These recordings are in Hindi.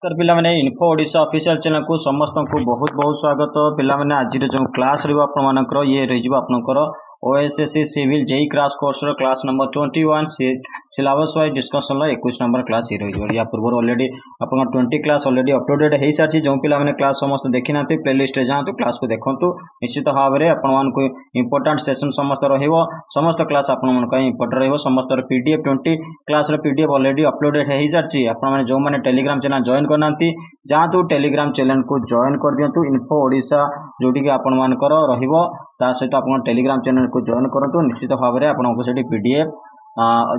तर पिला माने इन्फो ओडिशा ऑफिशियल चैनल को समस्त को बहुत बहुत स्वागत। पिला माने आज जो क्लास रहिबो आपन मानकर ये रहिबो आपनकर OSSC civil JE crash course रो class number 21 syllabus wise discussion लो 21 नंबर क्लास ये रहिबो। या पूर्व ऑलरेडी आपन 20 क्लास ऑलरेडी अपलोडेड हे सारछि। जो पिला माने क्लास समस्त देखि नाते प्लेलिस्ट रे जांतु क्लास को देखंतु। निश्चित भाव रे आपन मान को इंपोर्टेंट सेशन समस्त रहिबो। समस्त क्लास आपन मन का इंपोर्टेंट रहिबो। समस्त पीडीएफ 20 क्लास रो पीडीएफ ऑलरेडी अपलोडेड हे सारछि। आपन माने जो माने टेलीग्राम चैनल जॉइन करनांती जातु टेलीग्राम चैनल को जॉइन कर दियंतु। इन्फो ओडिशा जोटी कि आपन मानकर रहिबो ता सहित आपन टेलीग्राम चैनल को जॉइन करंतु। निश्चित भाव रे आपन को सेठी पीडीएफ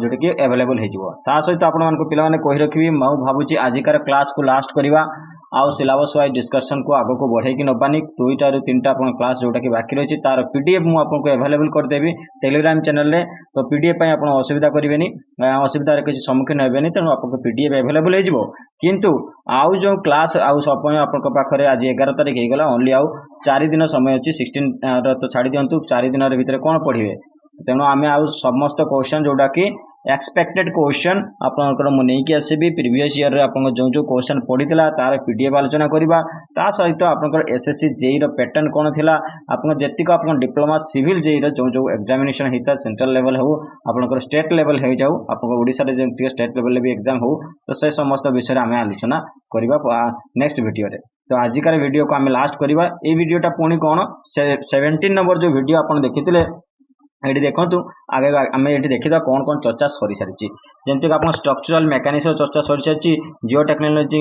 जोटी कि अवेलेबल हे जिवो। ता सहित आपन मान को पिला माने कहि रखिबी मौ भाबुची आजिकार क्लास को लास्ट करिवा आउ सिलेबस वाइज डिस्कशन को आगो को बढ़े कि नबानी 2टा रु 3टा अपन क्लास जोटा कि बाकी रही तार पीडीएफ मु आपन को अवेलेबल कर देबी टेलीग्राम चैनल रे। तो पीडीएफ पय आपन असुविधा करिवेनी, असुविधा रे किछि सम्मुखीन हेबेनी। तेनु आपन को पीडीएफ अवेलेबल हे जिवो। किंतु आउ जो क्लास आउ समय आपन को पाखरे आज 11 तारिख हे गला ओनली आउ 4 दिन समय अछि। 16 रो तो छाडी दियंतु। 4 दिन रे भितरे कोन पढिबे। तेनु आमे आउ समस्त क्वेश्चन जोटा कि एक्सपेक्टेड क्वेश्चन आपनकर मु नेकी आसीबी प्रीवियस ईयर रे आपन जो जो क्वेश्चन पडितला तार पीडीएफ आलोचना करिबा। ता सहित आपनकर एसएससी जेई रो पैटर्न कोन थिला, आपन जेतिक आपन डिप्लोमा सिविल जेई रो जो जो एग्जामिनेशन हेता सेंट्रल लेवल हो आपनकर स्टेट लेवल हे जाऊ आपन ओडिसा रे जे स्टेट लेवल ले भी एग्जाम हो तो से समस्त विषय रे आमे आलोचना करिबा नेक्स्ट वीडियो रे। तो आजिकार वीडियो को आमे लास्ट करिबा। ए वीडियोटा पुणी कोन 17 नंबर जो वीडियो आपन देखिथिले एठी देखंतु आगे आमे एठी देखिदा कोन कोन चर्चा सरी सारिछि। जेंति आपन स्ट्रक्चरल मैकेनिक्स चर्चा सरी सारिछि, जियो टेक्नोलॉजी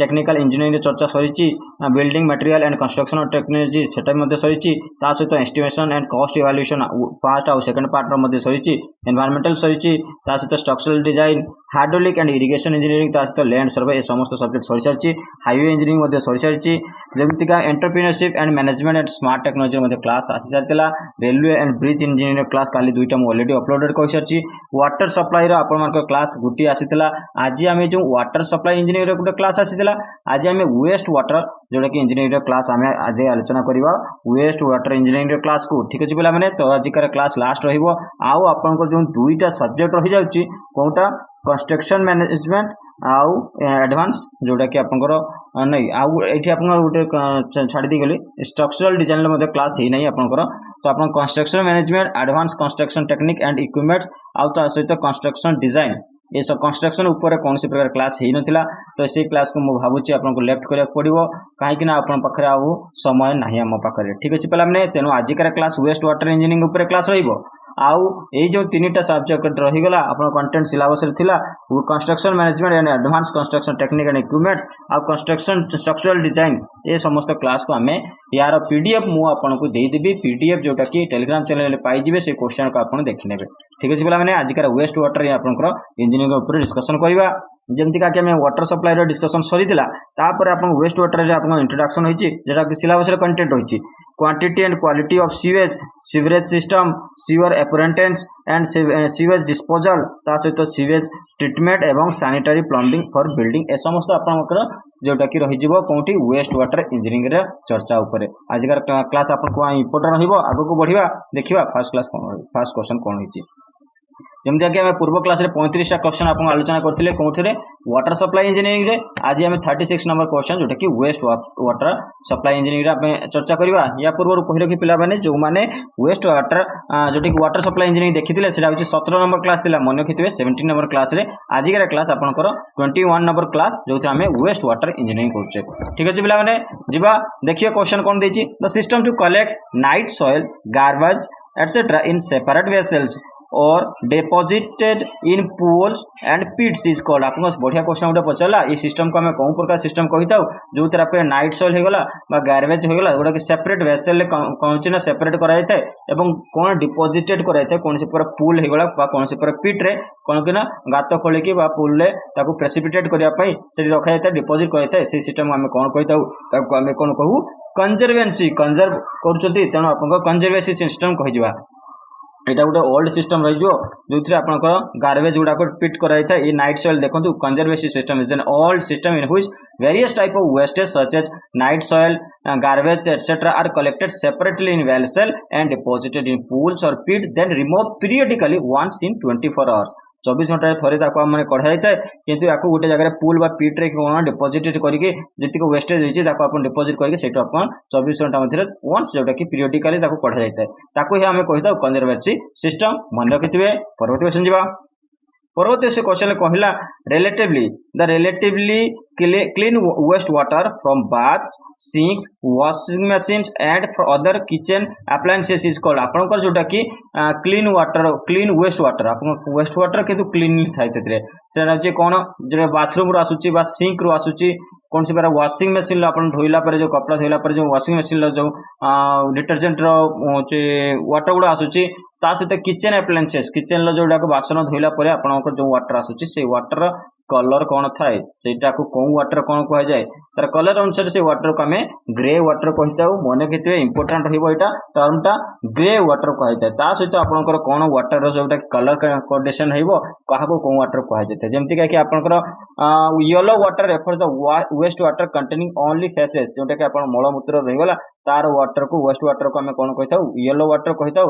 टेक्निकल इंजीनियरिंग चर्चा सरीछि, building material and construction technology सेटा मध्ये सरीछि। ता सहित estimation and cost evaluation part और सेकंड पार्ट रो मध्ये सरीछि। एनवायरमेंटल सरीछि, ता सहित structural design, hydraulic and irrigation engineering, ता सहित लैंड सर्वे ए समस्त सब्जेक्ट सरी सारिछि। हाईवे इंजीनियरिंग मध्ये सरी सारिछि। जेमितिका entrepreneurship and management and smart technology मध्ये क्लास आसी सारतिला। Railway and bridge engineering class काली दुईटा मु ऑलरेडी अपलोडेड कर सारछि। वाटर सप्लाई रो आपन मान क्लास गुटी आसीतिला। आज आमे जो वाटर सप्लाई इंजीनियर रो गुटे क्लास आसीतिला। आज आमे वेस्ट वाटर जोटा कि इंजीनियर रो क्लास आमे आज आलोचना करिवा वेस्ट वाटर इंजीनियरिंग रो क्लास को। ठीक अछि पिला माने। तो आजिकार क्लास लास्ट रहिबो। आउ आपन को जो दुईटा सब्जेक्ट रहि जाउची कोनटा कंस्ट्रक्शन मैनेजमेंट आउ एडवांस जोटा कि आपनकर नहीं आउ एठी आपन गुटे छाडी दी गेली स्ट्रक्चरल डिजाइन ले मध्ये क्लास हे नहीं आपनकर। तो आपन construction management advance construction technique and equipments आउ ता सहित कंस्ट्रक्शन डिजाइन ये सब कंस्ट्रक्शन ऊपर कौन सी प्रकार क्लास हे नथिला। तो से क्लास को मु भाबुची आपन को लेफ्ट करिया पड़िबो काहे कि ना आपन पाखरे आउ समय नाही हम पाखरे। ठीक अछि पिला माने। तेनु आजिकार क्लास वेस्ट वाटर इंजीनियरिंग ऊपर क्लास रहिबो। आउ ए जो तीनटा सब्जेक्ट रही गला आपन कंटेंट सिलेबस रे थिला वो construction management and advance construction technique and equipments आ कंस्ट्रक्शन स्ट्रक्चरल डिजाइन ये समस्त क्लास को हमें यार पीडीएफ मु आपन को देई देबी। पीडीएफ जोटा कि टेलीग्राम चैनल रे पाई जिवे से क्वेश्चन को आपन देखि नेबे। ठीक अछि पिला माने। आजिकार वेस्ट वाटर आपनकर इंजीनियरिंग ऊपर डिस्कशन करबा। जेमति का कि हमें वाटर सप्लाई रो डिस्कशन सरीतिला। तापर आपन वेस्ट वाटर रे आपन इंट्रोडक्शन होईची जेटा कि सिलेबस रे कंटेंट होईची। Quantity and quality of sewage, sewerage system, sewer appurtenances and sewage disposal, ता सहित सीवेज ट्रीटमेंट एवं सैनिटरी प्लम्बिंग फॉर बिल्डिंग ए समस्त आपनकर जोटा कि रहि जिवो कोंठी वेस्ट वाटर इंजीनियरिंग रे चर्चा ऊपर। आजिकार क्लास आपन को इंपोर्टेंट रहिबो। आगो को बढ़िबा देखिबा फर्स्ट क्लास फर्स्ट क्वेश्चन कोन होईची। जेमति कि हमें पूर्व क्लास रे 35 टा क्वेश्चन आपन आलोचना करथिले कोथरे वाटर सप्लाई इंजीनियरिंग रे। आज हमें 36 नंबर क्वेश्चन जोटा कि वेस्ट वाटर सप्लाई इंजीनियरिंग रे आपण चर्चा करबा। या पूर्व कहि रखि पिला माने जो माने वेस्ट वाटर जोटा कि वाटर सप्लाई इंजीनियरिंग देखिथिले सेटा होची 17 नंबर क्लास थिला मन रखिथिबे। 17 नंबर क्लास रे आजिकार क्लास आपनकर 21 नंबर क्लास जोथि हमें वेस्ट वाटर इंजीनियरिंग करछे। ठीक अछि पिला माने जिबा देखियो क्वेश्चन कोन देछि। The system to collect night soil garbage etcetera in separate vessels और deposited in pools and pits is called. आपन बढ़िया क्वेश्चन उठा पचला। ये सिस्टम को हमें कौन प्रकार सिस्टम कहिताउ जो तरह पे नाइट सॉइल हे गला बा गार्बेज हो गला गोटा कि सेपरेट वेसल ले कौन छि ना सेपरेट कराय थाए एवं कोन डिपॉजिटेड कराय थाए कोन से पूरा पूल हे गला बा कोन से पूरा पिट रे कोन कि ना गात खोले कि बा पूल ले ताको प्रेसिपिटेट करिया पई से रखाय थाए डिपॉजिट कराय थाए। से सिस्टम हमें कौन कहिताउ ताको हमें कौन कहू कंजर्वेंसी कंजर्व करछथि। तेनो आपन कंजर्वेसी सिस्टम कहि जिवा। एटा गोटे ओल्ड सिस्टम रही जो जोथि आपनकर गार्बेज गुडा को पिट कराय था। ये नाइट सॉइल देखंतु conservancy system is an old system in which various type of wastage such as night soil, garbage etc. are collected separately in vessel and deposited in pools or pit then removed periodically once in 24 hours. 24 घंटा थरे मैंने कढ़ा जाए किंतु या गोटे जगह पुल बा पिट रे कौन डिपोजिट करके जी वेस्टेज होती डिपोजिट करके 24 घंटा मध्य वंस जोटा कि पीरियडिकली कढ़ा जाए आम कही था कंजर्वेसी सिस्टम मन रखिथे। परवर्ती क्वेश्चन जावा। परवर्ती से क्वेश्चन कहला relatively clean waste water from baths, sinks, washing machines and for other kitchen appliances is called आपनकर जोटा कि clean waste water आपन waste water किंतु clean थाई सेतरे सेना जे कोन जे बाथरूम रो आसुची बा सिंक रो आसुची कौन सी बार वाशिंग मशीन अपन धोइला पर जो कपड़ा धोइला पर जो वाशिंग मशीन जो डिटर्जेंट रो वाटर गुड़ा आसुची ता सहित किचन एप्लायंसेस किचन जोटा बासन धोइला पर आपनकर जो वाटर आसुची से वाटर कलर कौन थाए सेटा को कौ वाटर कौन कह जाए तार कलर अनुसार से वाटर को आम ग्रे वाटर कही मन रखिए इंपोर्टाट रहा टर्मटा ग्रे वाटर कही था सहित आपंकर कौन वाटर जोटा कलर कंडीशन क्या कौ वाटर कहुए जमीक कि आपंकर yellow water refer the waste water containing only faeces जोटा कि आप मलमूत्र रहीगला तार वाटर को वेस्ट वाटर को आम कौन कही था येलो वाटर कही था।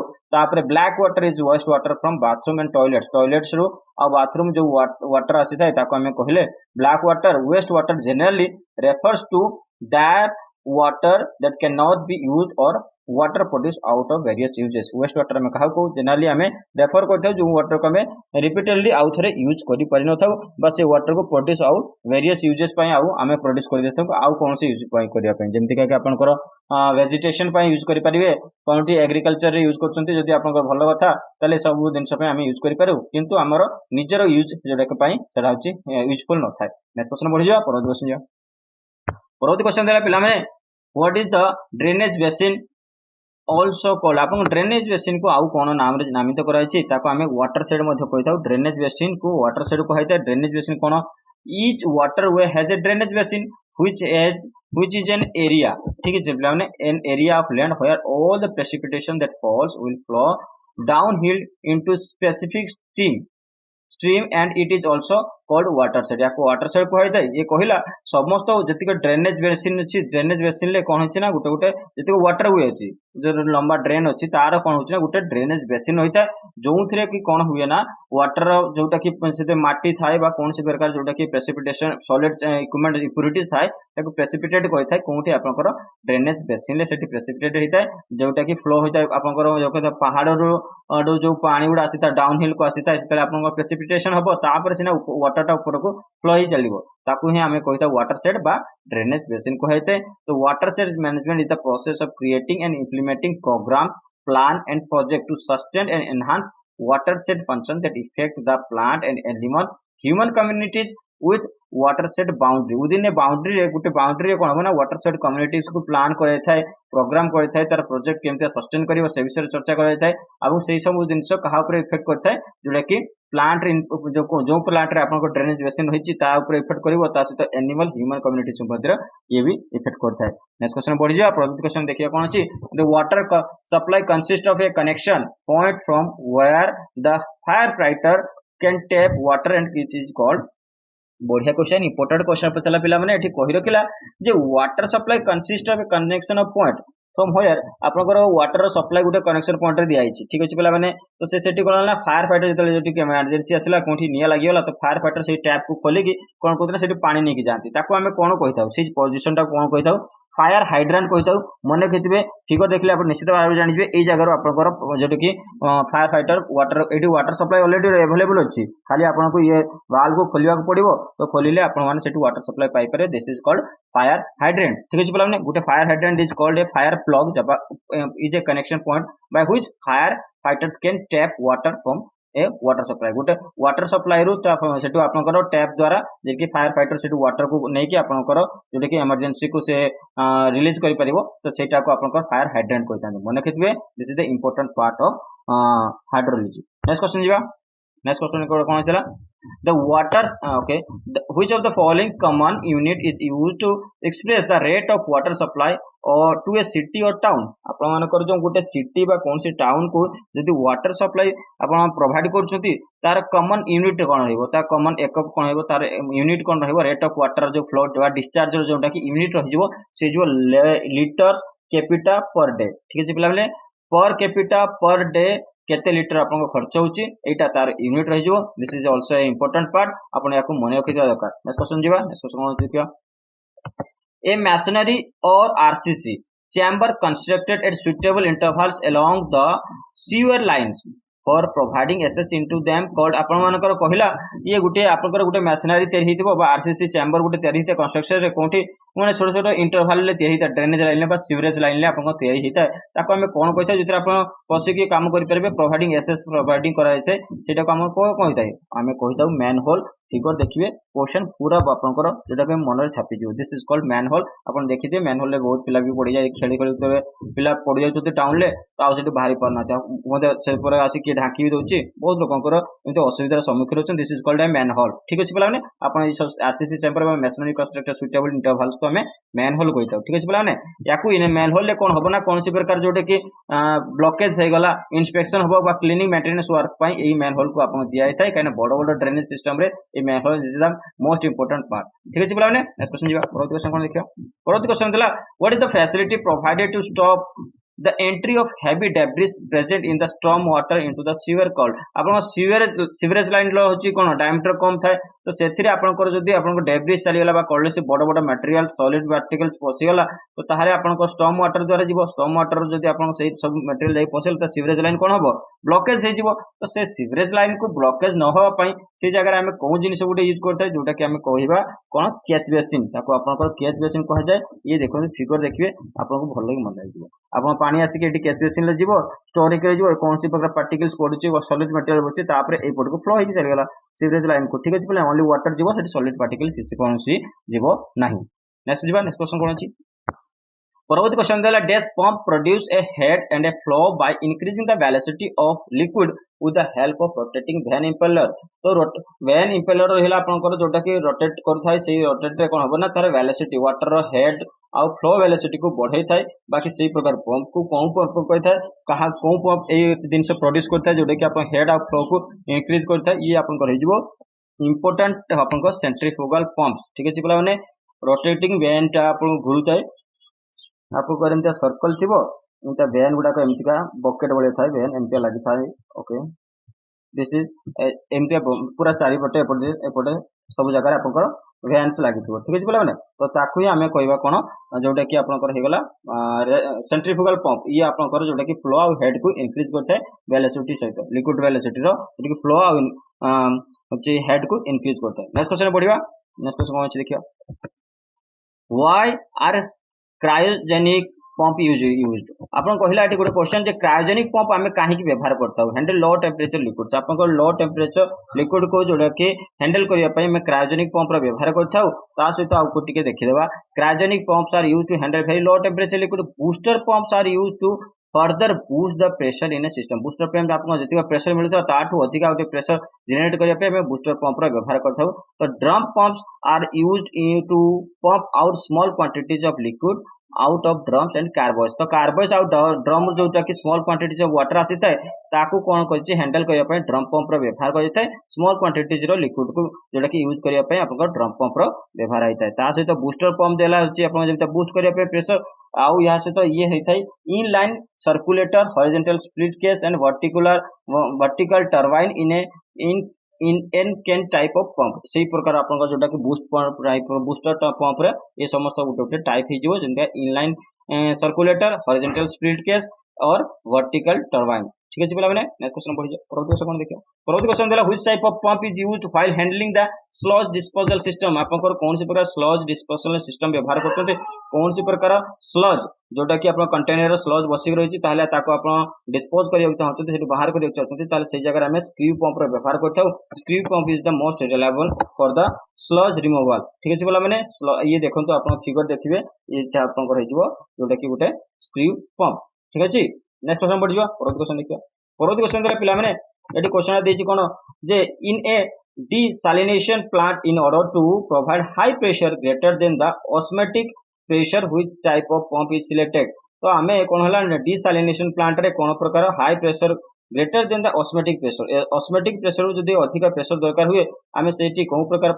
Black water is waste water from bathroom and toilets रू आ बाथरूम जो वाटर आसी था आम कहले black water. Waste water generally refers to that water that can not be use or water produce out of various uses. Waste water में क्या जनरली आम रेफर कर जो वाटर को आम रिपीटेडली आउ थे यूज कर बस वाटर को प्रोड्यूस आउट वेरियस यूजेस आम प्रोड्यूस कर आउ कौन से यूज करने जमीक आपंकर वेजिटेशन यूज करेंगे कौन एग्रीकल्चर यूज कर आप भल कथा ताले सब जिन आम यूज करूँ किंतु आमर निजर यूज जोटा यूजफुल न था। नेक्स्ट क्वेश्चन बढ़ी जा परवर्ती क्वेश्चन जा। परवर्ती क्वेश्चन देला पिला माने what is the drainage basin also called आप ड्रेनेज बेसिन को आउ कौन नाम रे नामित कराई आम वाटर शेड कही था। ड्रेनेज बेसिन को वाटर शेड कही था। ड्रेनेज बेसिन कौन each water way has a drainage basin which is an area ठीक है मैंने an area of land where all the precipitation that falls will flow downhill into specific stream and it is also called water shed या वाटर शेड कही था। ये कहला समस्त जी ड्रेनेज बेसिन अच्छी ड्रेनेज बेसिन ले कौन होना गोटे गोटे जी वाटर वे अच्छी जो लंबा ड्रेन अच्छी तार कौन होना गोटे ड्रेनेज बेसिन होता है जो थे कि कौन हुए ना वाटर जोटा कि माटी थाए कौन सी प्रकार जोटा कि प्रेसिपिटेशन सॉलिड इक्विपमेंट इम्प्यूरिटीज थाए प्रेसिपिटेट कही था कौटी आपंकर ड्रेनेज बेसिन से प्रेसिपिटेट होता है जोटा कि फ्लो होता है आपंकर जो पहाड़ जो पानी गुड़ा आसी था डाउन हिल को आसी था आप प्रेसिपिटेशन हम तापर सीना वाटर ऊपर को फ्लो ही चलो ताकू ही आम कही था वाटर शेड बा ड्रेनेज बेसिन कहते। तो watershed management is the process of creating and implementing programmes plan and project to sustain and enhance water shed function that affect the plant and animal human communities with water shed boundary within a boundary गोटे बाउंड्री कौन हम ना वाटर शेड कम्युनिटीज को प्लान कर प्रोग्राम कर तार प्रोजेक्ट केमती सस्टेन कर से विषय चर्चा कर से सब जिन क्या इफेक्ट करता है जोटा कि प्लांट जो प्लांट रे आपन ड्रेनेज बेसिन रही इफेक्ट कर सहित एनिमल ह्यूमन कम्युनिटीज ये भी इफेक्ट करता है। नेक्स्ट क्वेश्चन बढ़ी जा। प्रथम क्वेश्चन देखिए कौन अच्छी the water supply consist of a connection point from where the fire fighter can tap water and it is called. बढ़िया क्वेश्चन इंपोर्टेंट क्वेश्चन पचारा पिला मैंने कही रखिला जे water supply consist of a connection of point from where आपनकर वाटर सप्लाई गोटे कनेक्शन पॉइंट रे दिया ठीक अच्छे पिला मैंने तो से कौन ना फायर फाइटर जो इमरजेंसी आसला कौटी निया लगिगला तो फायर फाइटर से टैप को खोलिकी कौन कहते हैं पानी नहीं जाती आम कौन कही था से पोजिशन टाक कौन कही था फायर हाइड्रांट कही था। मन रखिए फिगर देखले आप निश्चित भाव में जानते ये जगह आपंकर जो कि फायर फाइटर वाटर ये वाटर सप्लाई ऑलरेडी अवेलेबल अच्छी खाली आपको ये वाल्व को खोलिया पड़ो तो खोलिले आपने water supply Piper this is called fire hydrant ठीक अच्छे पे गोटे fire hydrant is called A fire plug is a connection point by which fire fighters can tap water from A water supply गोटे वाटर सप्लाई रू सेठू आपंकर टैप द्वारा जे फायर फाइटर से वाटर को लेकिन आपंकर जोटा कि इमरजेंसी को से रिलीज कर तो सेटा को आपंकर फायर हाइड्रेंट कहते मन रखिए this is the important part of hydrology. Next question जीवा। नेक्स्ट क्वेश्चन कौन होता the water okay which of the following common unit is used to express the rate of water supply or to a city or town आपण मानकर जो गोटे सिटी बा कौन सी टाउन को यदि वाटर सप्लाई आपण प्रोवाइड करछथि तार कॉमन यूनिट कौन रहइबो तार कॉमन एकक कौन रहइबो तार यूनिट कौन रहइबो रेट ऑफ वाटर जो फ्लो बा डिस्चार्ज जोटा कि यूनिट रहइबो से जो लीटर्स कैपिटा पर डे ठीक है पिला पर कैपिटा पर डे केते लीटर आपन खर्च होची एटा तार यूनिट रहि जो this is also a important part आपन याको मने रखिवा दरकार नेक्स्ट क्वेश्चन जीवा नेक्स्ट क्वेश्चन कोन देखियो ए machinery or RCC chamber constructed at suitable intervals along the sewer lines for providing access into them called आपण मानकर कहिला ये गुटे आपनकर गुटे मशीनरी तयारी हितबो बा आरसीसी चैम्बर गुटे तयारी हिते कंस्ट्रक्शन रे कोठी माने छोट छोट इंटरवल ले तयारी हिता ड्रेनेज लाइन बा सीवरेज लाइन ले आपन तयारी हिता ताको हमें कोन कहिता जितरा आपण पसी के काम करि परबे प्रोवाइडिंग एसेस प्रोवाइडिंग कराय छै सेटा को हम को कहिता हमें कहिता मैनहोल फिगर देखिए क्वेश्चन पूरा आपनकर जेटा पे मन रे छापि दियो दिस इज कॉल्ड मैनहोल आपण देखिथे मैनहोल ले बहुत पिला भी पड़ी जाय खेली खेली तबे पिला पड़ी जाय टाउन ले तो सेठी बाहरी पारना मते से पर आसी के ढाकी भी दउची बहुत लोकंकर एते असुविधार सम्मुखीन होचन this is called a manhole ठीक अछि पिला माने आपण ई सब आरसीसी चैम्बर बा मेसनरी कंस्ट्रक्टर सुटेबल इंटरवल्स को हमें मैनहोल कहिता ठीक अछि पिला माने याकू इन मैनहोल ले कोन हबो ना कोनसी प्रकार जोटे कि ब्लॉकेज हे गला इंस्पेक्शन हबो बा क्लीनिंग मेंटेनेंस वर्क पई एई मैनहोल को आपण दिया थाय काने बड़ बड़ ड्रेनेज सिस्टम रे a manhole is the most important part ठीक अछि पिला माने नेक्स्ट क्वेश्चन जीवा परवर्ती क्वेश्चन कोन देखियो परवर्ती क्वेश्चन देला what is the facility provided to stop the entry of heavy debris present in the storm water into the sewer called आपण सीवरेज लाइन लो होची कोन डायमीटर कम थाए तो सेथिरे आपनकर जदी आपनको डेब्रिस चली गला बा कॉलेज से बड़ बड़ मटेरियल सॉलिड पार्टिकल्स पसी गला तो ताहारे आपनको स्टॉर्म वाटर द्वारा जीवो स्टॉर्म वाटर जदी आपन से सब मटेरियल जाई पसेल तो सीवरेज लाइन कोन हबो ब्लॉकेज हे जीवो तो से सीवरेज लाइन को ब्लॉकेज न होवा पई से जगह रे हमें कोन जिनिस गुटे यूज करथाय जोटा कि हमें कहिबा कोन कैच बेसिन ताको आपनकर कैच बेसिन कह जाय ये देखो फिगर देखिए आपनको भल लागि मन लागिबो आपन पानी आसी के कैच बेसिन ले जीवो स्टोरेज करे जीवो कौन सी प्रकार पार्टिकल्स पडुची सॉलिड मटेरियल बसी तापरे ए पट को फ्लो होई चली गला सीवरेज लाइन को ठीक अछि पले ओनली वाटर जीवो सेठी सॉलिड पार्टिकल किछि कोनसी जीवो नाही नेक्स्ट जीवा नेक्स्ट क्वेश्चन कोन अछि परवर्ती क्वेश्चन देला dash pump produce a head and a flow by increasing the velocity of liquid with the help of rotating vane impeller तो वैन इंपेलर रहिला आपनकर जोटा कि रोटेट करथाय सेही रोटेट रे कोन हबो ना तार वेलोसिटी वाटर रो हेड आउ फ्लो वेलोसिटी को बढ़ाई थाय बाकी सेही प्रकार पंप को कोन पंप कहै थाय कहा कोन पंप ए दिन से प्रोड्यूस करथाय जोटा कि आपन हेड आउ फ्लो को इंक्रीज करथाय ये आपन कर हिजबो इंपोर्टेंट आपन को सेंट्रीफ्यूगल पंप ठीक अछि पला माने रोटेटिंग वैन टा आपन घुरुताय आपको करमता सर्कल थिबो एटा वैन गुडा को एमतिका बकेट बळे थाय वैन एमतिया लागि थाय ओके दिस इज एमतिया पूरा चारि पटे एपटे सब जगह रे आपन वैन्स लागि थिबो ठीक अछि बोला माने तो ताकु ही हमें कहबा कोन जोटा कि आपन हे गला सेंट्रीफ्यूगल पंप ये आपन जोटा कि फ्लो आ हेड को इंक्रीज करथे वेलोसिटी सहित लिक्विड वेलोसिटी रो जोटा कि फ्लो आ हेड को इंक्रीज करथे नेक्स्ट क्वेश्चन पढिबा नेक्स्ट क्वेश्चन कोन अछि देखियो why are cryogenic pump use आपन कहला एटी गोटे क्वेश्चन जे क्रायोजेनिक पंप हमें काहे की व्यवहार करता हूं हैंडल लो टेंपरेचर लिक्विड आपन को लो टेंपरेचर लिक्विड को जोड़ा कि हैंडल करिया पई हमें क्रायोजेनिक पंप रा व्यवहार करता हूं ता सहित आ को टिके देखि देबा cryogenic pumps are used to handle very low temperature liquid booster pumps are used to further boost the pressure in a system booster pump आपन जतिका प्रेशर मिलता ताठू अधिक आउटे प्रेशर जनरेट करिया पे हमें बूस्टर पंप रा व्यवहार करता हूं तो drum pumps are used to pump out small quantities of liquid out of drums and carboys तो कार्बोइस आउट ड्रम जोटा कि स्मॉल क्वांटिटीज ऑफ वाटर आसी थाए ताकू कोन करछि हैंडल करिया पय ड्रम पंप रो व्यवहार करि थाए स्मॉल क्वांटिटीज रो लिक्विड को जोटा कि यूज करिया पय आपन ड्रम पंप रो व्यवहार आइ थाए ता सहित बूस्टर पंप देला होछि आपन जेता बूस्ट करिया पय प्रेशर आउ यहाँ से तो ये है थाई inline circulator horizontal split case and vertical turbine in an can type of pump सही प्रकार आपन जोटा कि boost pump type booster pump रे ये समस्त गोटे टाइप ही जो जेंता inline circulator horizontal split case और वर्टिकल टरबाइन ठीक है पिला माने नेक्स्ट क्वेश्चन पढि परवर्ती क्वेश्चन कोन देखियो परवर्ती क्वेश्चन देला which type of pump is used while handling the sludge disposal system आपन कौन सी प्रकार स्लज डिस्पोजल सिस्टम व्यवहार करते कौन सी प्रकार स्लज जोटा कि आपन कंटेनर स्लज बसिक रहिछि ताहले ताको आपन डिस्पोज करियो चाहते सेठी बाहर करियो चाहते ताहले सेही जगह हमें स्क्रू पंप रो व्यवहार करथाउ screw pump is the most reliable for the sludge removal ठीक है बोला माने ये देखंतु आपन फिगर देखिबे ये आपन कर हिजबो जोटा कि गुटे स्क्रू पंप ठीक अछि नेक्स्ट क्वेश्चन पढियो परवर्ती क्वेश्चन देखियो परवर्ती क्वेश्चन देला पिला माने एटी क्वेश्चन देछि कोन जे इन ए desalination plant in order to provide high pressure greater than the osmotic pressure which type of pump is selected तो हमें कोन हला desalination plant रे कोन प्रकार high pressure greater than the osmotic pressure. Osmotic pressure जदि अधिक प्रेशर दरकार हुए आम से कौ प्रकार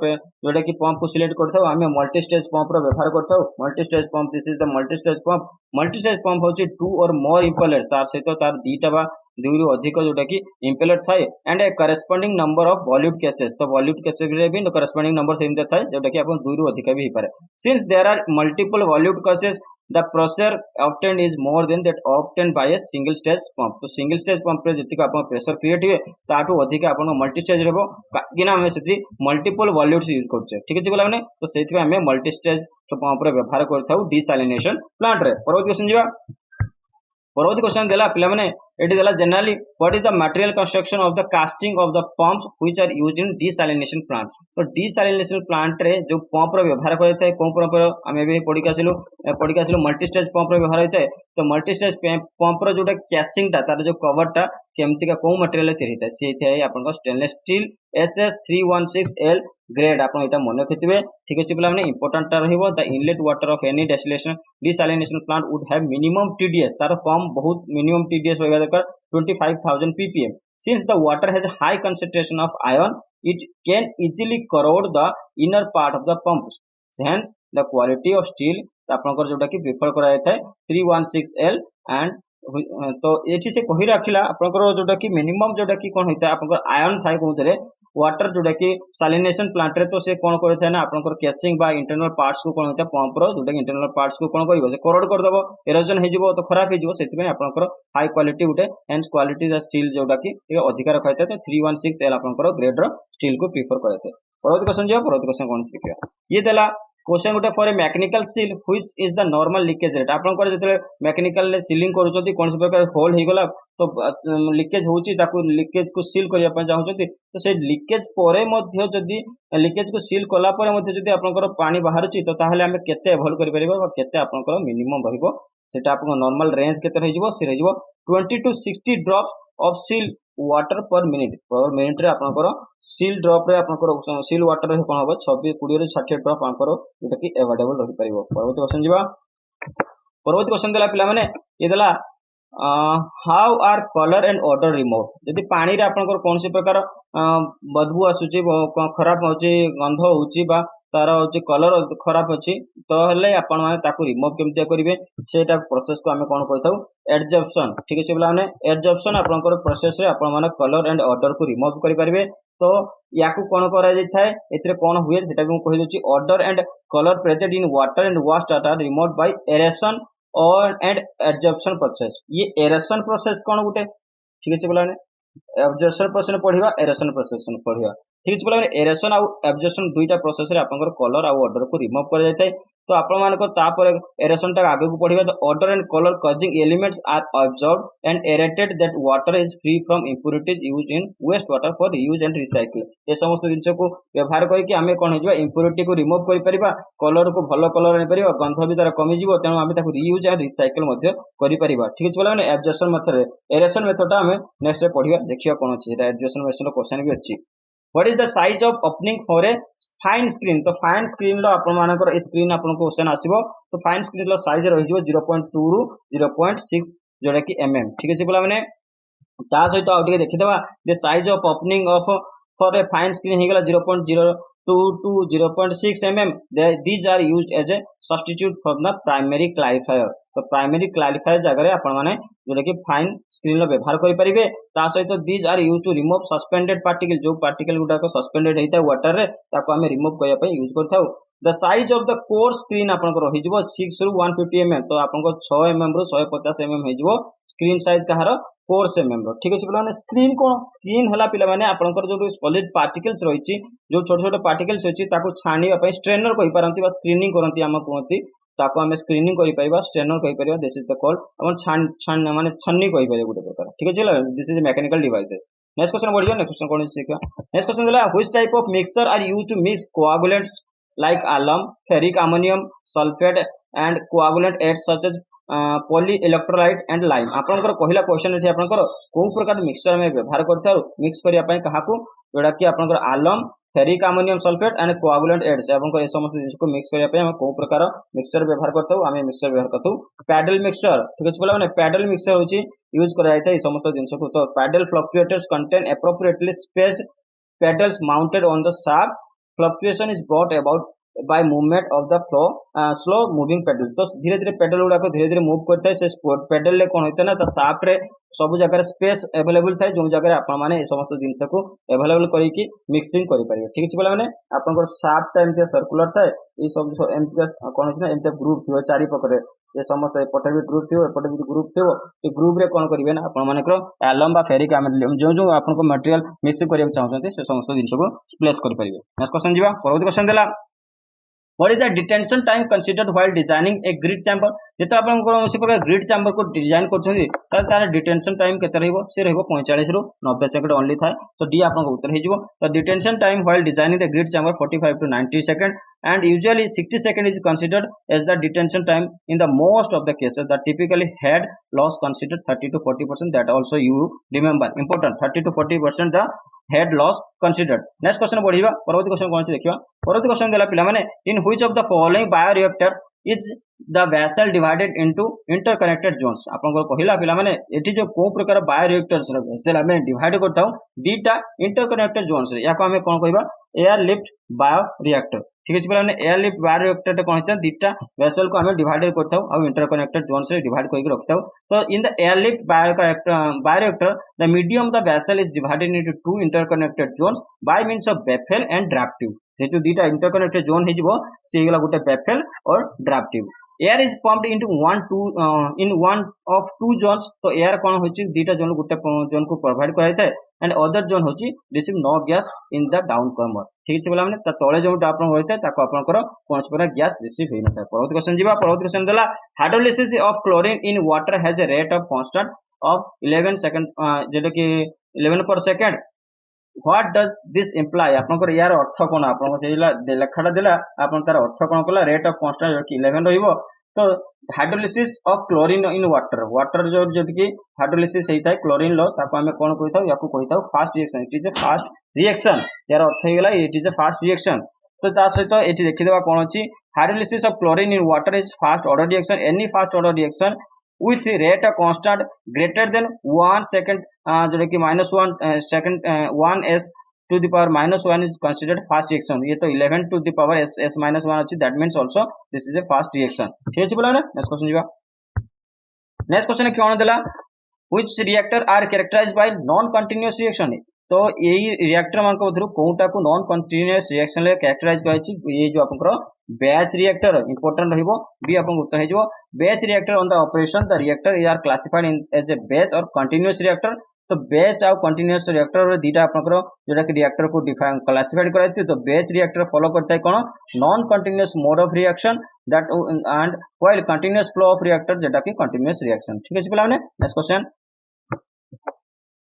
जोटा कि पंप को सिलेक्ट करथाउ आम मल्टी स्टेज पंप रो व्यवहार करथाउ। Multi stage pump, this is the multi stage pump. Multi stage pump होची टू और मोर इम्पेलर, तार सहित तार दीटा बा दुई रु अधिक जोटा कि इम्पेलर थाए and A corresponding number of वॉल्यूट cases. तो वॉल्यूट केसेस रे भी करस्पोंडिंग नंबर सेम थाए जोटा कि अपन दुई रु अधिक भी पारे। Since there are multiple volute cases the pressure obtained is more than that obtained by a single stage pump। तो सिंगल स्टेज पंप रे जति आपन प्रेशर क्रिएट हुए ताठू अधिक आपन मल्टी स्टेज रहबो किना हमें सेति मल्टीपल वॉल्यूट्स यूज करछे। ठीक अछि बोला माने तो सेति हमें मल्टी स्टेज पंप रे व्यवहार करथाउ डिसैलिनेशन प्लांट रे। परवर्ती क्वेश्चन जीवा। परवर्ती क्वेश्चन देला पिला माने एटी देला generally what is the material construction of the casting of the pumps which are used in desalination plant. तो डिसैलिनेशन प्लांट रे जो पंप रो व्यवहार करथाय कोन पंप रो हमें भी पढी कासिलु मल्टी स्टेज पंप रो व्यवहार होइतै। तो मल्टी स्टेज पंप रो जोटा कैसिंग ता तार जो कवर ता केमति का को मटेरियल तैयारी होइतै से थे आपन स्टेनलेस स्टील SS316L ग्रेड आपन एटा मन रखिथिबे। ठीक अछि पिला माने इंपोर्टेंट ता रहिबो the inlet water of any desalination plant would have minimum TDS, तार पंप बहुत मिनिमम TDS होइबा दरकार 25,000 ppm। since the water has a high concentration of iron it can easily corrode the inner part of the pump, hence the quality of steel आपनकर जोटा कि प्रिफर करा जाय 316L एंड तो एठी से कहि राखिला आपनकर जोटा कि मिनिमम जोटा कि कोन होइता आपनकर आयरन थाय कोथरे वाटर जोटा कि सैलिनेशन प्लांट रे। तो से कोन करे थाय ना आपनकर केसिंग बा इंटरनल पार्ट्स को कोन होइता पंप रो जोटा कि इंटरनल पार्ट्स को कोन करिवो से करोड कर दबो, इरोजन हे जिवो तो खराब हे जिवो। सेति में आपनकर हाई क्वालिटी उठे हेंस क्वालिटी द स्टील जोटा कि अधिक रखाइता तो 316L आपनकर ग्रेड रो स्टील को प्रिफर करते। परवर्ती क्वेश्चन जिवो। परवर्ती क्वेश्चन कोन देखिया ये देला क्वेश्चन गोटे for a mechanical seal which is the normal leakage rate. आपनकर जते मैकेनिकल ले सीलिंग करूछथि कोन से प्रकार होल हे गला तो लीकेज होउची ताकू लीकेज को सील करिया पय चाहउछथि तो से लीकेज परे मध्ये जदी लीकेज को सील कला परे मध्ये जदी आपनकर पानी बाहरची तो ताहले हमें केते अवॉइड करि परिबो और केते आपनकर मिनिमम रहिबो सेटा आपन नॉर्मल रेंज केते रहिबो से रहिबो 20 to 60 drop of seal water per minute रे आपनकर सील ड्रॉप रे आपनकर सील वाटर रे कोन होबो 26 20 रे 60 ड्रॉप आपनकर जेटा कि अवेलेबल रहि परिबो। परवर्ती क्वेश्चन जीवा। परवर्ती क्वेश्चन देला पिला माने ये देला how are colour and order remove. यदि पानी रे आपनकर कोन से प्रकार बदबू आसुची खराब होची गंध होची बा तार होची कलर खराब अछि तो हले आपण माने ताकू रिमूव केमते करिवे सेटा प्रोसेस को हमें कोन कहताउ एडजॉर्प्शन। ठीक अछि बोला माने एडजॉर्प्शन आपनकर प्रोसेस रे आपण माने कलर एंड ऑर्डर को रिमूव करि परिवे। तो याकू कोन करा जाय थाए एतरे कोन हुए सेटा भी कहि दोची odour and colour present in water and waste are removed by aeration or and adsorption process. ये एरेशन प्रोसेस कोन गुटे ठीक अछि बोला माने एब्जॉर्प्शन प्रोसेस पढिबा एरेशन प्रोसेस पढिबा। ठीक अछि बोला माने एरेशन आ एब्जॉर्प्शन दुईटा प्रोसेस रे आपनकर कलर आ ऑर्डर को रिमूव कर जाय थाए। तो आपण मानको तापर एरेशन ता आगे को पढिबा तो odour and colour causing elements are absorbed and aerated that water is free from impurities used in waste water for use and recycle. ए समस्त जिंस को व्यवहार करि कि हमें कोन हेजबा इंप्योरिटी को रिमूव करि परिबा, कलर को भलो कलर नै परिबा, गंध भी तार कमी जिवो, तेनु हमें ताको रीयूज एंड रिसाइकल मध्ये करि परिबा। ठीक अछि बोला माने एब्जॉर्प्शन मेथड रे एरेशन मेथड ता हमें नेक्स्ट रे पढिबा देखिबा कोन अछि एटा एब्जॉर्प्शन मेथड क्वेश्चन भी अछि। What is the size of opening for a fine screen। तो फाइन स्क्रीन लो आपण मानकर स्क्रीन आपण को क्वेश्चन आसीबो तो फाइन स्क्रीन लो साइज रहि जिवो 0.2 रु 0.6 जोटा कि mm। ठीक अछि बोला माने ता सहित आ टिके देखिदबा the size of opening of for a fine screen हे गेला 0.02 to 0.6 mm। these are used as a substitute for the primary clarifier। तो प्राइमरी क्लैरिफायर जगह रे आपण माने जोटा कि फाइन स्क्रीन लो व्यवहार करि परिबे। ता सहित these are use to remove suspended particle, जो पार्टिकल गुडा को सस्पेंडेड हेता वाटर रे ताको हमें रिमूव करिया पय यूज करथाउ। The size of the coarse screen आपण को रहि जिवो 6 रु 150 mm। तो आपण को 6 mm रु 150 mm हे जिवो स्क्रीन साइज कहारो 4 mm रो। ठीक अछि पिला माने स्क्रीन कोन स्क्रीन हला पिला माने आपनकर जो सॉलिड पार्टिकल्स रहिछि जो छोटे छोटे पार्टिकल्स होछि ताको छानिबा पय स्ट्रेनर कहि पारंती बा स्क्रीनिंग करंती हम कहंती ताको हमें स्क्रीनिंग करि पाइबा स्ट्रेनर कहि परिबा। दिस इज द कॉल्ड अपन छान माने छन्नी कहि परिबा गुटे प्रकार। ठीक अछि this is mechanical device. Next question बढ़ियो। नेक्स्ट क्वेश्चन कोन सिखा। नेक्स्ट क्वेश्चन देला which type of mixture are used to mix coagulants like alum, ferric ammonium sulfate and coagulant aids such as polyelectrolyte and lime। आपनकर पहिला क्वेश्चन अछि आपनकर को प्रकार मिक्सचर में व्यवहार करथाउ मिक्स करिया पय कहाकू जोडा कि आपनकर alum ferric ammonium sulphate and coagulant aids आपन ए समस्त जिनिस को मिक्स करिया पे हम को प्रकार मिक्सचर व्यवहार करथौ आमे मिक्सचर व्यवहार करथौ पैडल मिक्सचर ठीक अछि बोला माने पैडल मिक्सचर होची यूज करा जायता ए समस्त जिनिस को तो paddle flocculators contain appropriately spaced pedals mounted on the shaft fluctuation is brought about by movement of the slow moving pedals तो धीरे धीरे पेडल गुड़ा को धीरे धीरे मूव करता है से पेडल ले कौन होता है ना तो शाफ्ट रे सब जगह स्पेस अवेलेबल थाए जो जगह आपण माने समस्त जिनिस को अवेलेबल करिकी मिक्सिंग करि परिबे ठीक अछि बोला माने आपन शाफ्ट टा एमते सर्कुलर थाए ई सब एमते कोन अछि ना एमते ग्रुप थियो चारि पकरे ये समस्त एपटे भी ग्रुप थियो एपटे भी ग्रुप थियो से ग्रुप रे कोन करिवे ना आपण माने एलम बा फेरिक अमोनियम जो जो आपन को मटेरियल मिक्स करिया चाहछन्ते से समस्त जिनिस को प्लेस करि परिबे नेक्स्ट क्वेश्चन जीवा परवर्ती क्वेश्चन देला What is the detention time considered while designing a grid chamber? जेतो आपण को उसी प्रकार ग्रिड चैम्बर को डिजाइन करछथि तार डिटेंशन टाइम केते रहइबो से रहइबो 45 रु 90 सेकंड ओनली थाए तो डी आपण को उत्तर हे जिवो तो detention time while designing the grid chamber 45 to 90 second and usually 60 seconds is considered as the detention time in the most of the cases the typically head loss considered 30 to 40% that also you remember important 30 to 40% the head loss considered next question बढ़िबा परवर्ती क्वेश्चन कोन छै देखिबा परवर्ती क्वेश्चन देला पिला माने in which of the following bioreactors is the vessel divided into interconnected zones आपन को पहिला पिला माने एठी जो को प्रकार बायोरिएक्टर्स रे वेसल हमें डिवाइड करताऊ डीटा इंटरकनेक्टेड जोन्स रे याको हमें कोन कहबा एयर लिफ्ट बायोरिएक्टर ठीक अछि पिला माने एयर लिफ्ट बायोरिएक्टर कोन छै डीटा वेसल को हमें डिवाइड करताऊ और इंटरकनेक्टेड जोन्स रे डिवाइड करके रखताऊ तो in the air lift bioreactor the medium the vessel is divided into two interconnected zones by means of baffle and draft tube जेतु दीटा इंटरकनेक्टेड जोन हे जिवो से गेला गुटे बेफेल और draft tube air is pumped into one of two zones तो एयर कोन होची दीटा जोन गुटे जोन को प्रोवाइड कराय थाए एंड अदर जोन होची receive no gas in the down कमर ठीक छै बोला माने त तळे जोटा आपन होइते ताको आपनकर कोनस पर गैस रिसीव होई नता परवर्ती क्वेश्चन जीवा परवर्ती क्वेश्चन देला hydrolysis of chlorine in water has a rate of constant of 11 second जेटा कि 11 per second what does this imply आपनकर यार अर्थ कोन आपन जेला लेखाटा देला आपन तार अर्थ कोन कला रेट ऑफ कांस्टेंट जो कि 11 रहिबो तो hydrolysis of chlorine in water जो जति कि हाइड्रोलिसिस हेइ थाय क्लोरीन लो ताको हमें कोन कहिताउ याकू कहिताउ fast reaction it is a fast reaction यार अर्थ हे गेला it is a fast reaction तो ता सहित एठी देखि देबा कोन अछि hydrolysis of chlorine in water is fast order reaction any fast order reaction with rate of constant greater than 1 second जो कि -1 second 1 s to the power -1 is considered fast reaction ये तो 11 to the power s -1 अछि that means also this is a fast reaction ठीक अछि बोला ना नेक्स्ट क्वेश्चन जीवा नेक्स्ट क्वेश्चन कोन देला which reactor are characterized by non continuous reaction तो यही रिएक्टर मान को कोटा को नॉन कंटीन्यूअस रिएक्शन ले कैरेक्टराइज करै छी ये जो आपनकर बैच रिएक्टर इंपोर्टेंट रहिबो बी आपन उत्तर हेजो batch reactor on the operation the reactor are classified in as a batch or continuous reactor तो बैच और कंटीन्यूअस रिएक्टर रे दीटा आपनकर जेटा कि रिएक्टर को डिफाइन क्लासिफाइड कराइती तो बैच रिएक्टर फॉलो करता है कोन non continuous mode of reaction that and while continuous flow of reactor जेटा कि कंटीन्यूअस रिएक्शन ठीक अछि पिला माने next question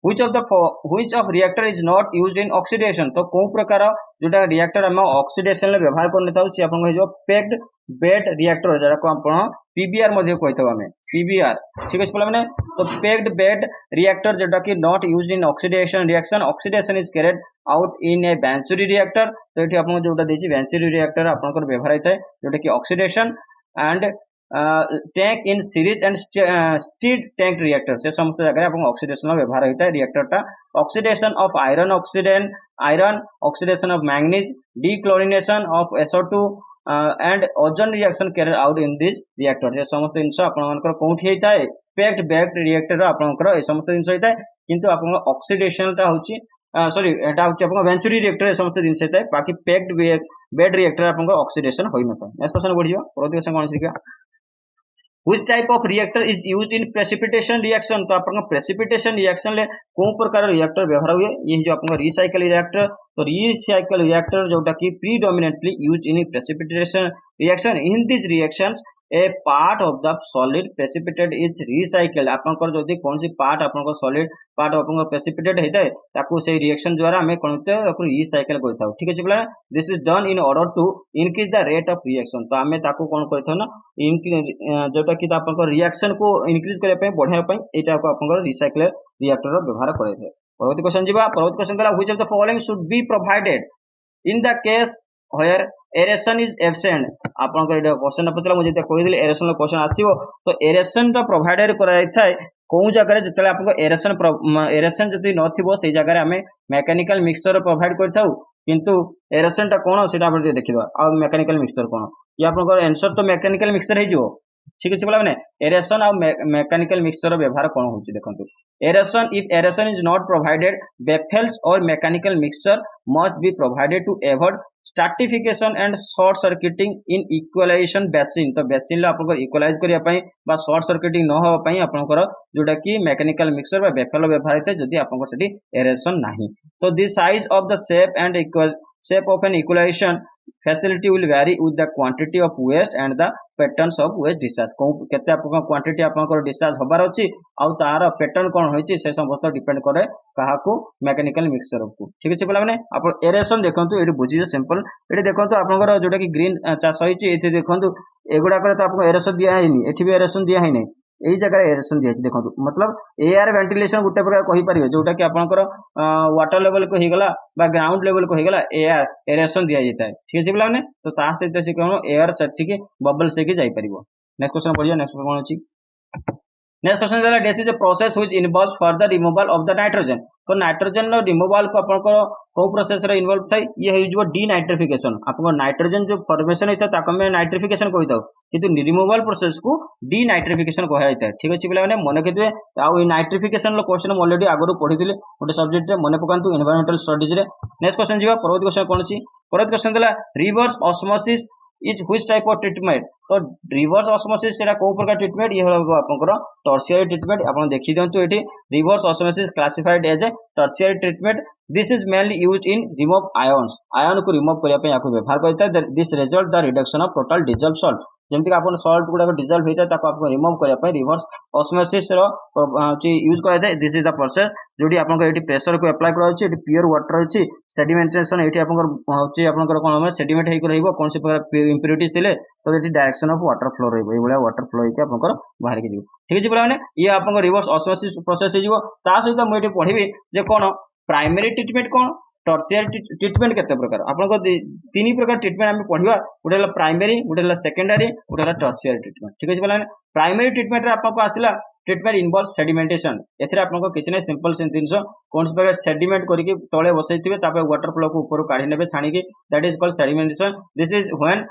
which of reactor is not used in oxidation तो को प्रकार जोटा रिएक्टर हम ऑक्सीडेशन ले व्यवहार करने थाउ से आपन जो पैक्ड बेड रिएक्टर जरा को आपण पीबीआर मध्ये कहथौ हमें पीबीआर ठीक अछि माने तो पैक्ड बेड रिएक्टर जोटा कि not used in oxidation is carried out in A venturi reactor तो एठी आपन जोटा देछि वेंचुरी रिएक्टर आपन को व्यवहार होतै जोटा कि oxidation and tank in series and stirred tank reactor से समस्त जगह आपन ऑक्सीडेशन व्यवहार होता है रिएक्टर टा oxidation of iron oxidation of manganese dechlorination of SO2 and ozone reaction carried out in this reactor से समस्त जिंस आपन मानकर कोठी हेता है पैक्ड बेड रिएक्टर आपनकर ए समस्त जिंस हेता है किंतु आपन ऑक्सीडेशन ता होची सॉरी एटा होची आपन वेंचुरी रिएक्टर समस्त जिंस हेता है बाकी पैक्ड बेड रिएक्टर आपन ऑक्सीडेशन होई नता नेक्स्ट क्वेश्चन बढ़ियो परवर्ती क्वेश्चन कोन सिका which type of reactor is used in precipitation reaction तो आपन precipitation reaction ले को प्रकार रिएक्टर व्यवहार हुए ये जो आपन रिसाइकल रिएक्टर तो रिसाइकल रिएक्टर जोटा कि predominantly used in precipitation reaction in these reactions a part of the solid precipitate is recycled आपन जदी कोन सी पार्ट आपन solid पार्ट आपन precipitate हेतै ताकू से रिएक्शन द्वारा हमें कोनते ताकू रिसाइकल करथाउ ठीक अछि बोला this is done in order to increase the rate of reaction तो हमें ताकू कोन करथौ ना जोटा कि आपन रिएक्शन को इंक्रीज करे पे बढ़ाय पे एटा को आपन रिसाइकल रिएक्टर व्यवहार करे थे परवर्ती क्वेश्चन जीवा परवर्ती क्वेश्चन कला which of the following should be provided in the case where aeration is absent आपन को क्वेश्चन पचला मुझे कहली एरेशन क्वेश्चन आसीबो तो एरेशन टा प्रोवाइडेड कराई थाए को जगह जिते आपको एरेशन जदि नथिबो से जगह आम मेकानिकल मिक्सचर प्रोवाइड करथाउ किंतु एरेशन टा कोन सेटा आपण देखिबा आ मेकानिकल मिक्सचर कोन ये आपन आंसर तो मेकानिकल मिक्सचर हे जो ठीक अछि बोला माने एरेशन आ मेकानिकल मिक्सचर व्यवहार कोन होछि देखंतु aeration if aeration is not provided baffles or mechanical mixture must be provided to avoid stratification and short circuiting in equalisation basin तो बेसिन ला आपन इक्वलाइज करिया पई बा शॉर्ट सर्किटिंग न होवा पई आपनकर जोटा कि मेकानिकल मिक्सचर बा बेफेल व्यवहार होते जदि आपन सेठी एरेशन नाही तो the size of the shape and shape of an equalization facility will vary with the quantity of waste and the patterns of waste discharge को केते आपन क्वांटिटी आपन डिस्चार्ज होबार अछि आ तार पैटर्न कोन होइछि से समस्त डिपेंड करे काहाकू मेकानिकल मिक्सचर को ठीक अछि बोला माने आपन एरेशन देखंतु एठी बुझी सिंपल एठी देखंतु आपन जोटा कि ग्रीन चाष होइछि एठी देखंतु एगुडा करे तो आपन एरेशन दिया हैनी एठी भी एरेशन दिया हैनी यही जगह एरेशन दिया देखो मतलब एयर वेंटिलेशन गोटे प्रकार कहि परिबे जोटा कि आपनकर वाटर लेवल को हिगला बा ग्राउंड लेवल को हिगला एयर एरेशन दिया जाता है ठीक अछि बोला ने तो ता सहित से कोन एयर सेठी के बबल से के जाई परिबो नेक्स्ट क्वेश्चन पढिया नेक्स्ट कोन अछि नेक्स्ट क्वेश्चन देला this is a process which involves further removal of the nitrogen तो नाइट्रोजन रो रिमूवल को आपनकर को प्रोसेस रे इन्वॉल्व थाई ये हे जो डीनाइट्रिफिकेशन आपन नाइट्रोजन जो फॉर्मेशन होता ताको में नाइट्रिफिकेशन कहिताउ किंतु रिमूवल प्रोसेस को डीनाइट्रिफिकेशन कहै जाय ठीक अछि बोला माने मन केतबे आ ई नाइट्रिफिकेशन लो क्वेश्चन हम ऑलरेडी आगरो पढिथिले गोटे सब्जेक्ट रे मन पकांतु एनवायरमेंटल स्टडीज रे नेक्स्ट क्वेश्चन जीवा परवर्ती क्वेश्चन कोन अछि परवर्ती क्वेश्चन देला reverse osmosis is which type of treatment तो रिवर्स ऑस्मोसिस सेटा को प्रकार ट्रीटमेंट ये हो आपनकर टर्शियरी ट्रीटमेंट आपन देखि दियंतु एठी reverse osmosis classified as a tertiary treatment this is mainly used in remove ions ion को रिमूव करिया पे याको व्यवहार करता है this result the reduction of total dissolve salt जेमति आपन सॉल्ट गुडा को डिजॉल्व होता ताको आपन रिमूव करिया पे रिवर्स ऑस्मोसिस रो यूज करा जाय दिस इज द प्रोसेस जोडी आपन एठी प्रेशर को अप्लाई करा अछि एठी प्योर वाटर अछि सेडिमेंटेशन एठी आपन होछि आपन कोन हम सेडिमेंट हेइ रहइबो कोन से प्रकार इंप्योरिटीज थिले तो एठी डायरेक्शन ऑफ वाटर फ्लो रहइबो ए बळा वाटर फ्लो हेके आपन बाहर के जिवो ठीक अछि बोला माने ये आपन रिवर्स ऑस्मोसिस प्रोसेस हे जिवो ता सहित म एठी पढिबे जे कोन प्राइमरी ट्रीटमेंट कोन टर्शियरी ट्रीटमेंट केते प्रकार आपन को तीन प्रकार ट्रीटमेंट हम पढिबा गोटे प्राइमरी गोटे सेकेंडरी गोटे टर्शियरी ट्रीटमेंट ठीक अछि बोला प्राइमरी ट्रीटमेंट रे आपन को आसिला ट्रीटमेंट इन्वॉल्व सेडिमेंटेशन एथरे आपन को किछ नै सिंपल जिंस कोन प्रकार सेडिमेंट करके तळे बसैथिबे तापर वाटर फ्लो को ऊपर काढी नेबे छाणी के that is called sedimentation this is when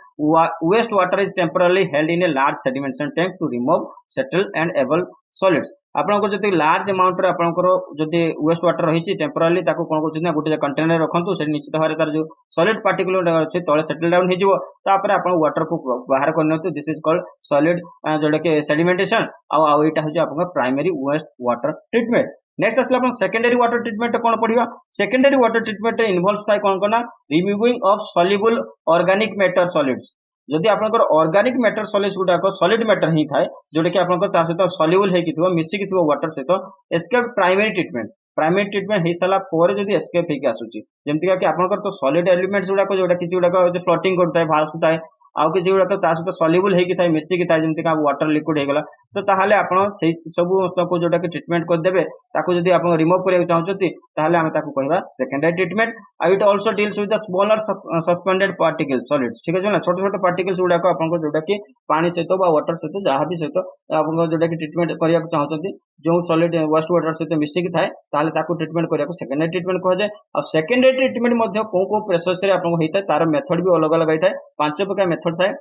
waste water is temporary held in a large sedimentation tank to remove settle and able solids आपन को जति लार्ज अमाउंट रे आपन को जति वेस्ट वाटर रहिछि टेम्पररी ताको कोन को ना गोटे कंटेनर रखंतु से निश्चित भारे तार जो सॉलिड पार्टिकल अछि तळे सेटल डाउन हे जिवो तापर आपन वाटर को बाहर करनतु दिस इज कॉल्ड सॉलिड जोडे के सेडिमेंटेशन आ एटा हो आपन primary waste water treatment next असला अपन सेकेंडरी वाटर ट्रीटमेंट कोन पढिबा सेकेंडरी वाटर ट्रीटमेंट इन्वॉल्व्स थाय कोन कोना removing of soluble organic matter solids जदि आपनकर ऑर्गेनिक मैटर सॉलिड्स गुडा को सॉलिड मैटर ही थाए जोडे कि आपनकर ता सहित सॉल्युबल हे किथिबो मिसी किथिबो वाटर सहित एस्केप प्राइमरी ट्रीटमेंट हे सला पर जदि एस्केप हे के आसुची जेमति कि आपनकर तो सॉलिड एलिमेंट्स गुडा को जोडा किछि गुडा को फ्लोटिंग करता है बाहर सुता है आउ किछि गुडा ता सहित सॉल्युबल हे कि थाए मिसी कि थाए जेमति कि वाटर लिक्विड हे गला तो ताहाले आपण सेही सब को जोडा कि ट्रीटमेंट कर देबे ताको जदि आपण रिमूव करिया चाहछथि ताहाले हम ताको कहबा सेकेंडरी ट्रीटमेंट आ it also deals with the smaller suspended particles solids ठीक है ना छोटे छोटे पार्टिकल्स गुडा को आपण को जोडा कि पानी सहित बा वाटर सहित जहा भी सहित आपण को जोडा कि ट्रीटमेंट करिया चाहछथि जो सॉलिड वेस्ट वाटर सहित मिसी कि थाए ताहाले ताको ट्रीटमेंट करिया को सेकेंडरी ट्रीटमेंट कह जाय आ सेकेंडरी ट्रीटमेंट मध्ये को प्रोसेस रे आपण को हेता तार मेथड भी अलग अलग हेता पांच प्रकार मेथड थाए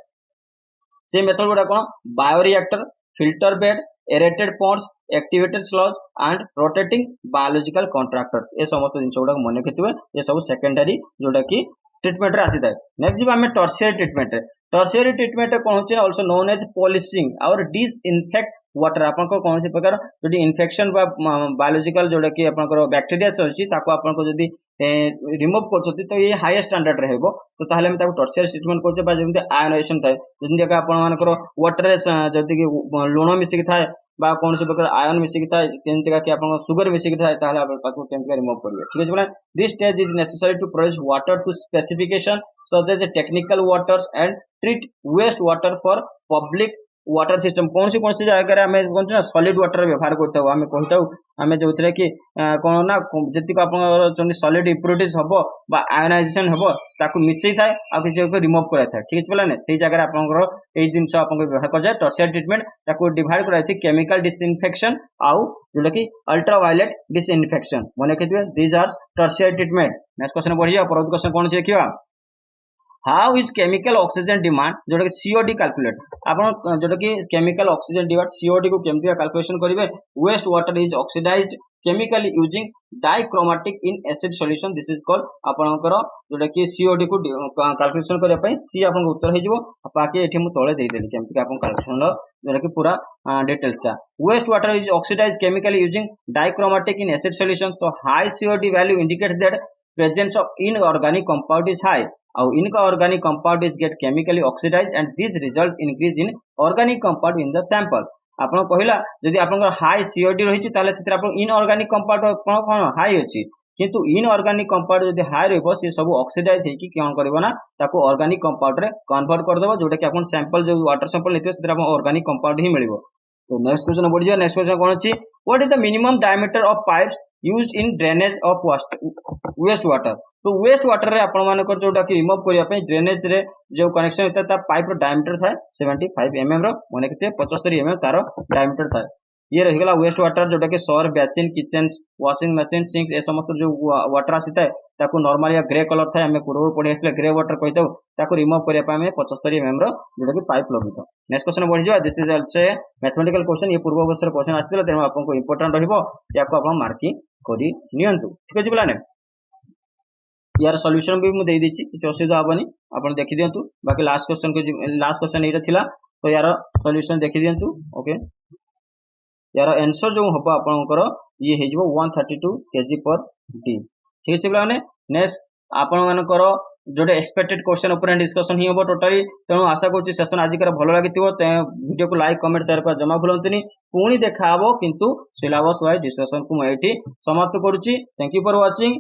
से मेथड गुडा कोन bioreactor filter bed aerated ponds activated sludge and rotating biological contractors ए समस्त जिंस गुडा मन केतिबे ये सब सेकेंडरी जोडा कि ट्रीटमेंट रे आसी थाए नेक्स्ट जीव हमें टर्शियरी ट्रीटमेंट कोन होचे आल्सो नोन एज पॉलिशिंग और डिसइंफेक्ट वाटर आपन को कौन से प्रकार जदि इन्फेक्शन बा बायोलॉजिकल जोडा कि आपन को बैक्टीरिया से अछि ताको आपन को जदि रिमूव करछथि तो ये हाई स्टैंडर्ड रहबो तो ताहले हम ताको टर्शियरी ट्रीटमेंट करछे बा जेमते आयनाइजेशन थाए जदि आपन मान को वाटर जदि कि लूण मिसी कि थाए बा कौन से प्रकार आयन मिसी कि थाए जेमते कि आपन शुगर मिसी कि थाए ताहले आपन ताको केमते रिमूव करिवे ठीक है बोला this stage is necessary to produce water to specification such as the technical waters and treat waste water for public water system कौन सी जगह आम कौन ना सॉलिड वाटर व्यवहार करता आम कही आम जो कि कौन ना जी आप सॉलिड इम्प्योरिटीज हम आयोनाइजेशन हम ताकू मिसई थाए आ किसी रिमूव कराए ठीक है बोला से जगह आपंकर यही जिन व्यवहार कर टर्शियरी ट्रिटमेंट डिवाइड कराई केमिकल डिसइनफेक्शन आउ जोटा कि अल्ट्रावायलेट डिसइनफेक्शन मन रखिए these are tertiary treatment. Next question बढ़िया परवर्त क्वेश्चन कौन देखिए how is chemical oxygen demand जोटा कि सीओडी कैलकुलेट आप जोटा कि केमिकल ऑक्सीजन डिमांड सीओडी को केमती कैलकुलेशन करेंगे waste water is oxidised chemically using dichromatic in acid solution this is called आपनकर जोटा कि सीओडी को कैलकुलेशन करने पे सी आपन उत्तर हो बाकी एठी मु तळे दे देली केमती आपन कैलकुलेशन जोटा कि पूरा डिटेल्स था waste water is oxidised chemically using dichromatic in acid solution तो high COD value indicates that presence of inorganic compound is high और inorganic compound is get chemically oxidized and this result increase in organic compound in the sample आपन कहला जदि आपन हाई सीओडी रही ताले सेतिर आपन इनऑर्गेनिक कंपाउंड कोन हाई अछि किंतु इनऑर्गेनिक कंपाउंड जदि हाई रहबो से सब ऑक्सीडाइज हेकी कोन करबो ना ताको ऑर्गेनिक कंपाउंड रे कन्वर्ट कर देबो जोटा कि आपन सैंपल जो वाटर सैंपल लेथियो सेतिर आपन ऑर्गेनिक कंपाउंड ही मिलिबो। तो नेक्स्ट क्वेश्चन बढ़ जाओ नेक्स्ट क्वेश्चन कौन अछि what is the minimum diameter of pipes used in drainage of waste water तो वेस्ट वाटर रे आपण मानकर जोटा कि रिमूव करिया पे ड्रेनेज रे जो कनेक्शन होता है पाइप रो डायमीटर थाए 75 mm रो माने केते 75 mm तारो डायमीटर थाए ये रहिगला वेस्ट वाटर जोटा कि shower basin kitchen washing machine sinks ए समस्त जो वाटर आसी थाए ताको नॉर्मली ग्रे कलर थाए हमें पूर्व पढ़ी आसले ग्रे वाटर कहते ताको रिमूव करिया पे हमें 75 mm रो जोटा कि पाइप लगितो। नेक्स्ट क्वेश्चन बढ़ जाओ this is also mathematical question ये पूर्व वर्ष क्वेश्चन आसीला तेनु आपको इंपोर्टेंट रहइबो याको आपण मार्किंग करी नियंतु ठीक अछि बोला ने यार सॉल्यूशन भी मुझे देछि किसी असुविधा हेबनी आपण देखि दियंतु बाकी लास्ट क्वेश्चन एटा थिला तो यार सॉल्यूशन देखि दियंतु ओके यार आंसर जो हबो आपनकर ये हे जिवो 132 kg पर d ठीक अछि बोला ने नेक्स्ट आपण मानकर जोटे एक्सपेक्टेड क्वेश्चन ऊपर डिस्कशन ही हम टोटाली तेणु आशा करूँ सेशन आज भल लगी वीडियो को लाइक कमेंट शेयर कर जमा भूलतुनि पुणी देखा किंतु सिलेबस वाइज डिस्कशन को मुझे समाप्त करुच्ची। Thank you for watching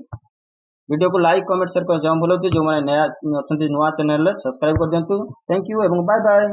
video को लाइक कमेंट शेयर कर जमा भूलतु जो मैंने नया अच्छा नुआ चैनल सब्सक्राइब कर दिंतु। थैंक यू एवं बाय बाय।